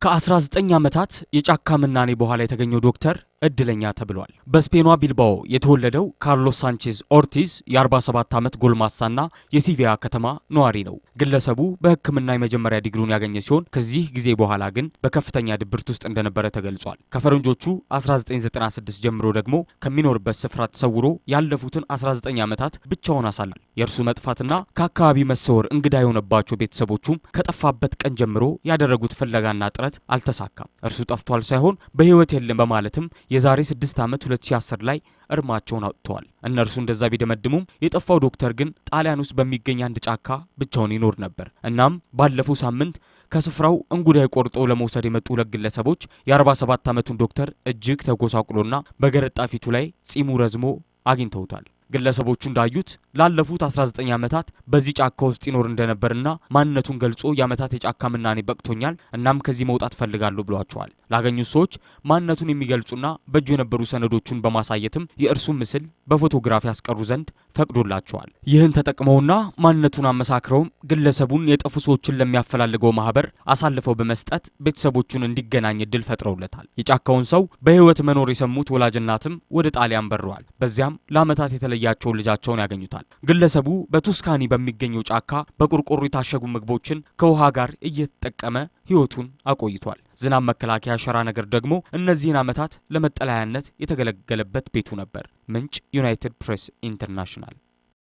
ከ19 ዓመታት የጫካ ምናኔ በኋላ የተገኘው ዶክተር እድለኛ ተብሏል። በስፔኗ ቢልባኦ የተወለደው ካርሎስ ሳንቼዝ ኦርቲዝ የ47 ዓመት ጎልማሳና የሲቪያ ከተማ ነዋሪ ነው። ግለሰቡ በሕክምና የመጀመሪያ ዲግሪውን ያገኘ ሲሆን ከዚህ ጊዜ በኋላ ግን በከፍተኛ ድብርት ውስጥ እንደነበረ ተገልጿል። ከፈረንጆቹ 1996 ጀምሮ ደግሞ ከሚኖርበት ስፍራ ተሰውሮ ያለፉትን 19 ዓመታት ብቻውን አሳልፏል። የእርሱ መጥፋትና ከአካባቢ መሰወር እንግዳ የሆነባቸው ቤተሰቦቹም ከጠፋበት ቀን ጀምሮ ያደረጉት ፍለጋና ጥረት አልተሳካም። እርሱ ጠፍቷል ሳይሆን በሕይወት የለም በማለትም የዛሬ 6 ዓመት 2010 ላይ እርማቸውን አውጥተዋል። እነርሱ እንደዛ ቢደመድሙም የጠፋው ዶክተር ግን ጣሊያን ውስጥ በሚገኝ አንድ ጫካ ብቻውን ይኖር ነበር። እናም ባለፈው ሳምንት ከስፍራው እንጉዳይ ቆርጠው ለመውሰድ የመጡ ሁለት ግለሰቦች የ47 ዓመቱን ዶክተር እጅግ ተጎሳቁሎና በገረጣ ፊቱ ላይ ጺሙ ረዝሞ አግኝተውታል። ግለሰቦቹ እንዳዩት ላለፉት 19 ዓመታት በዚህ ጫካ ውስጥ ይኖር እንደነበርና ማንነቱን ገልጾ የዓመታት የጫካ ምናኔ በቅቶኛል፣ እናም ከዚህ መውጣት ፈልጋለሁ ብሏቸዋል። ላገኙት ሰዎች ማንነቱን የሚገልጹና በእጁ የነበሩ ሰነዶቹን በማሳየትም የእርሱን ምስል በፎቶግራፍ ያስቀሩ ዘንድ ፈቅዶላቸዋል። ይህን ተጠቅመውና ማንነቱን አመሳክረውም ግለሰቡን የጠፉ ሰዎችን ለሚያፈላልገው ማህበር አሳልፈው በመስጠት ቤተሰቦቹን እንዲገናኝ እድል ፈጥረውለታል። የጫካውን ሰው በህይወት መኖር የሰሙት ወላጅናትም ወደ ጣሊያን በረዋል። በዚያም ለዓመታት የተለያቸውን ልጃቸውን ያገኙታል። ግለሰቡ በቱስካኒ በሚገኘው ጫካ በቆርቆሮ የታሸጉ ምግቦችን ከውሃ ጋር እየተጠቀመ ህይወቱን አቆይቷል። ዝናብ መከላከያ ሸራ ነገር ደግሞ እነዚህን ዓመታት ለመጠለያነት የተገለገለበት ቤቱ ነበር። ምንጭ ዩናይትድ ፕሬስ ኢንተርናሽናል።